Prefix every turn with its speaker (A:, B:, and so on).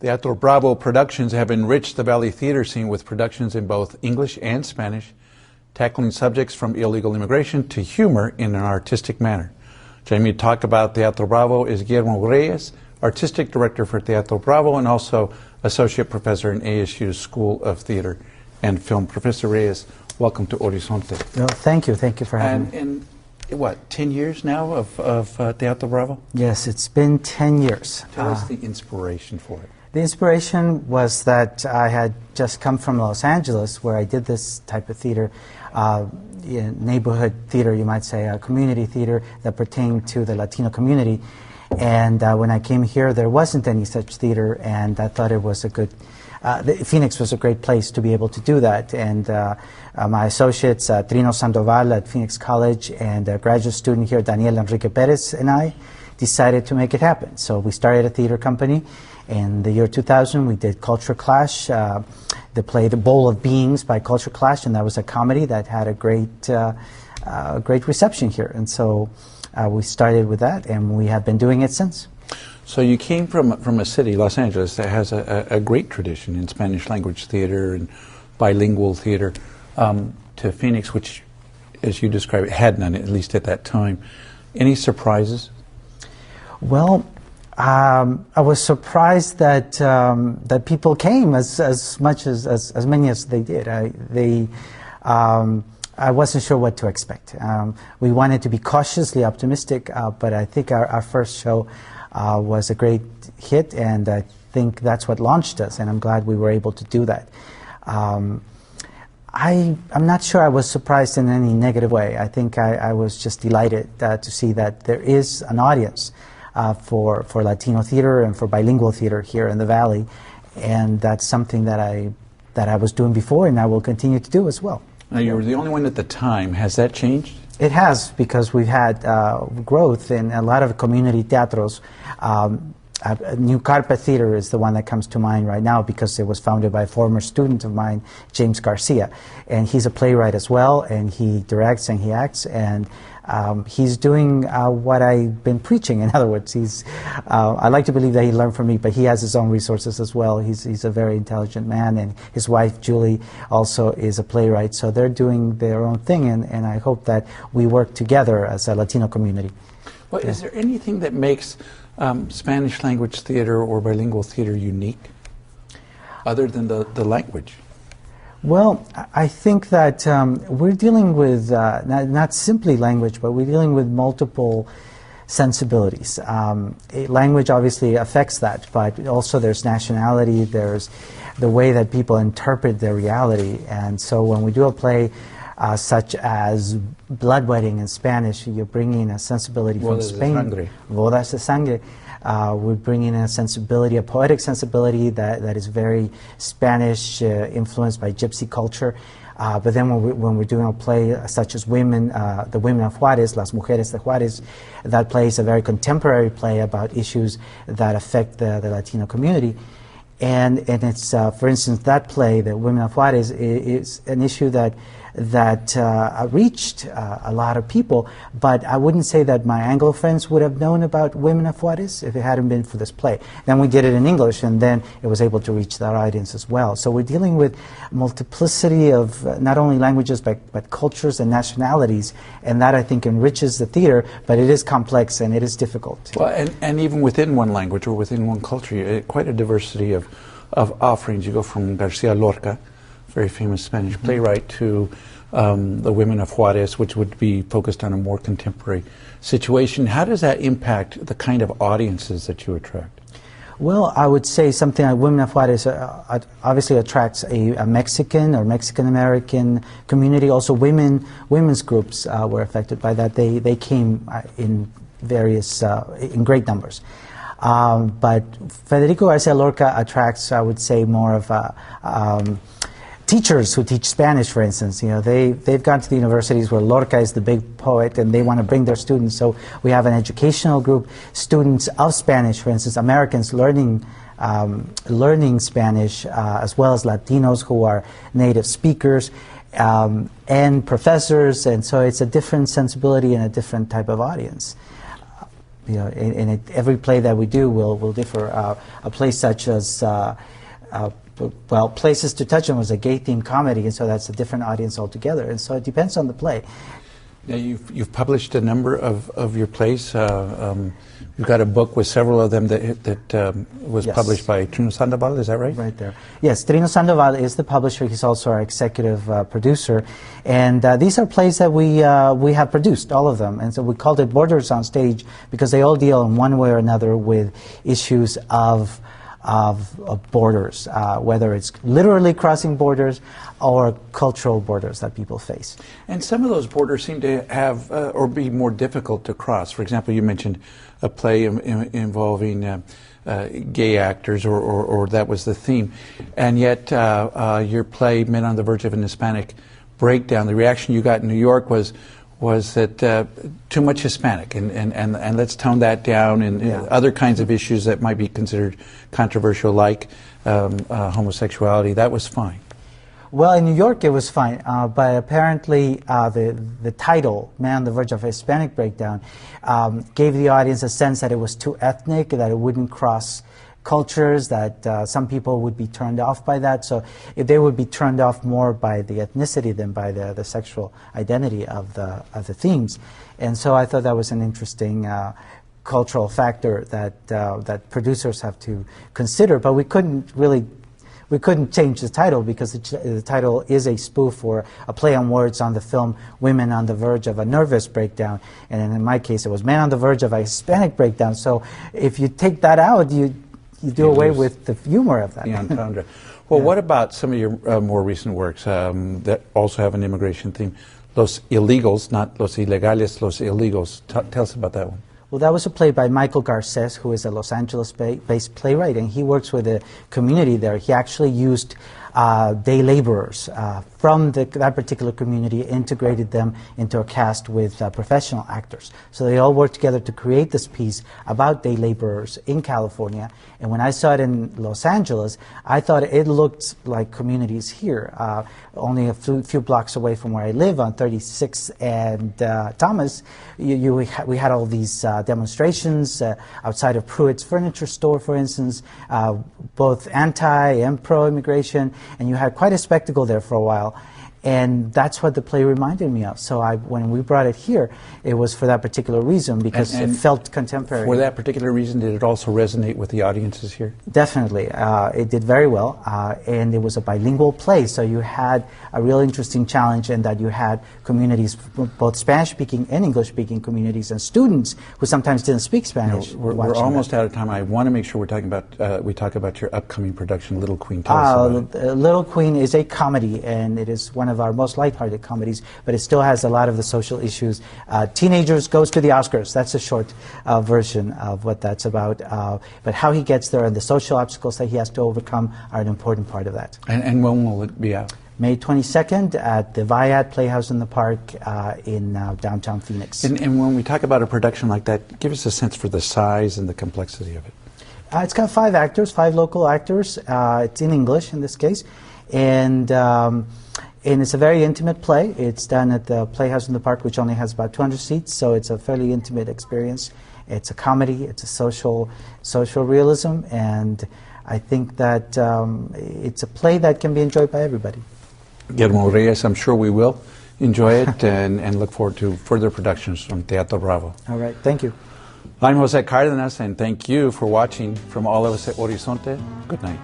A: Teatro Bravo productions have enriched the Valley theater scene with productions in both English and Spanish, tackling subjects from illegal immigration to humor in an artistic manner. Joining me to talk about Teatro Bravo is Guillermo Reyes, Artistic Director for Teatro Bravo and also Associate Professor in ASU's School of Theater and Film. Professor Reyes, welcome to Horizonte.
B: Well, thank you for having me.
A: And what, 10 years now of Teatro Bravo?
B: Yes, it's been 10 years.
A: Tell us the inspiration for it.
B: The inspiration was that I had just come from Los Angeles, where I did this type of theater, neighborhood theater, you might say, a community theater that pertained to the Latino community. And when I came here, there wasn't any such theater, and I thought it was a good, Phoenix was a great place to be able to do that. And my associates, Trino Sandoval at Phoenix College, and a graduate student here, Daniel Enrique Perez, and I decided to make it happen. So we started a theater company. In the year 2000, we did Culture Clash, the play The Bowl of Beings by Culture Clash, and that was a comedy that had a great reception here. And so we started with that, and we have been doing it since.
A: So you came from a city, Los Angeles, that has a great tradition in Spanish language theater and bilingual theater, to Phoenix, which, as you describe it, had none, at least at that time. Any surprises? Well,
B: I was surprised that that people came as many as they did. I wasn't sure what to expect. We wanted to be cautiously optimistic, but I think our first show was a great hit, and I think that's what launched us, and I'm glad we were able to do that. I'm not sure I was surprised in any negative way. I think I was just delighted to see that there is an audience for Latino theater and for bilingual theater here in the Valley, and that's something that I was doing before, and I will continue to do as well.
A: Now, you were the only one at the time. Has that changed?
B: It has, because we've had growth in a lot of community teatros. New Carpa Theater is the one that comes to mind right now, because it was founded by a former student of mine, James Garcia, and he's a playwright as well, and he directs and he acts, and he's doing what I've been preaching. In other words, I like to believe that he learned from me, but he has his own resources as well. He's a very intelligent man, and his wife, Julie, also is a playwright, so they're doing their own thing, and I hope that we work together as a Latino community.
A: Well, is there anything that makes Spanish language theater or bilingual theater unique, other than the language?
B: Well, I think that we're dealing with not simply language, but we're dealing with multiple sensibilities. Language obviously affects that, but also there's nationality, there's the way that people interpret their reality. And so when we do a play such as Blood Wedding in Spanish, you're bringing a sensibility from Spain. Bodas de Sangre. We're bringing a sensibility, a poetic sensibility that is very Spanish, influenced by gypsy culture. But then when we're doing a play such as Women, the Women of Juarez, Las Mujeres de Juarez, that play is a very contemporary play about issues that affect the Latino community. And it's, for instance, that play, the Women of Juarez, is an issue that reached a lot of people, but I wouldn't say that my Anglo friends would have known about Women of Juarez if it hadn't been for this play. Then we did it in English, and then it was able to reach that audience as well. So we're dealing with multiplicity of not only languages, but cultures and nationalities, and that, I think, enriches the theater, but it is complex and it is difficult.
A: Well, and even within one language or within one culture, quite a diversity of offerings. You go from Garcia Lorca, very famous Spanish playwright, to the Women of Juarez, which would be focused on a more contemporary situation. How does that impact the kind of audiences that you attract?
B: Well, I would say something like Women of Juarez obviously attracts a Mexican or Mexican-American community. Also, women's groups were affected by that. They came in great numbers. But Federico Garcia Lorca attracts, I would say, more of teachers who teach Spanish, for instance. You know, they've gone to the universities where Lorca is the big poet, and they want to bring their students. So we have an educational group, students of Spanish, for instance, Americans learning Spanish, as well as Latinos who are native speakers, and professors, and so it's a different sensibility and a different type of audience. Every play that we do will differ. A play such as well, Places to Touch On was a gay-themed comedy, and so that's a different audience altogether. And so it depends on the play.
A: Now, you've published a number of your plays. You've got a book with several of them that was
B: Yes.
A: published by Trino Sandoval, is that right?
B: Right there. Yes, Trino Sandoval is the publisher. He's also our executive producer. And these are plays that we have produced, all of them. And so we called it Borders on Stage because they all deal in one way or another with issues of borders, whether it's literally crossing borders or cultural borders that people face.
A: And some of those borders seem to have or be more difficult to cross. For example, you mentioned a play involving gay actors, or that was the theme. And yet your play, Men on the Verge of an Hispanic Breakdown, the reaction you got in New York was that too much Hispanic, and let's tone that down, and other kinds of issues that might be considered controversial, like homosexuality. That was fine.
B: Well, in New York it was fine, but apparently the title, Man on the Verge of a Hispanic Breakdown, gave the audience a sense that it was too ethnic, that it wouldn't cross cultures, that some people would be turned off by that. So if they would be turned off more by the ethnicity than by the sexual identity of the themes. And so I thought that was an interesting cultural factor that producers have to consider. But we couldn't change the title because the title is a spoof or a play on words on the film Women on the Verge of a Nervous Breakdown. And in my case, it was Men on the Verge of a Hispanic Breakdown. So if you take that out, you do away with the humor of that.
A: Well, what about some of your more recent works that also have an immigration theme? Los Illegals, not Los Ilegales, Los Illegals. Tell us about that one.
B: Well, that was a play by Michael Garces, who is a Los Angeles-based playwright, and he works with the community there. He actually used day laborers from that particular community, integrated them into a cast with professional actors. So they all worked together to create this piece about day laborers in California. And when I saw it in Los Angeles, I thought it looked like communities here, only a few blocks away from where I live on 36th and Thomas. We had all these demonstrations outside of Pruitt's furniture store, for instance, both anti and pro-immigration, and you had quite a spectacle there for a while. And that's what the play reminded me of. So when we brought it here, it was for that particular reason, because it felt contemporary.
A: For that particular reason, did it also resonate with the audiences here?
B: Definitely. It did very well. And it was a bilingual play, so you had a real interesting challenge in that you had communities, both Spanish-speaking and English-speaking communities, and students who sometimes didn't speak Spanish.
A: We're almost out of time. I want to make sure we talk about your upcoming production, Little Queen. Tell us about it.
B: Little Queen is a comedy, and it is one of our most lighthearted comedies, but it still has a lot of the social issues. Teenagers goes to the Oscars. That's a short version of what that's about. But how he gets there and the social obstacles that he has to overcome are an important part of that.
A: And when will it be out?
B: May 22nd at the Viad Playhouse in the Park in downtown Phoenix.
A: And when we talk about a production like that, give us a sense for the size and the complexity of it.
B: It's got 5 actors, 5 local actors. It's in English in this case. And it's a very intimate play. It's done at the Playhouse in the Park, which only has about 200 seats, so it's a fairly intimate experience. It's a comedy, it's a social realism, and I think that it's a play that can be enjoyed by everybody.
A: Guillermo Reyes, I'm sure we will enjoy it and look forward to further productions from Teatro Bravo.
B: All right, thank you.
A: I'm Jose Cardenas, and thank you for watching from all of us at Horizonte. Good night.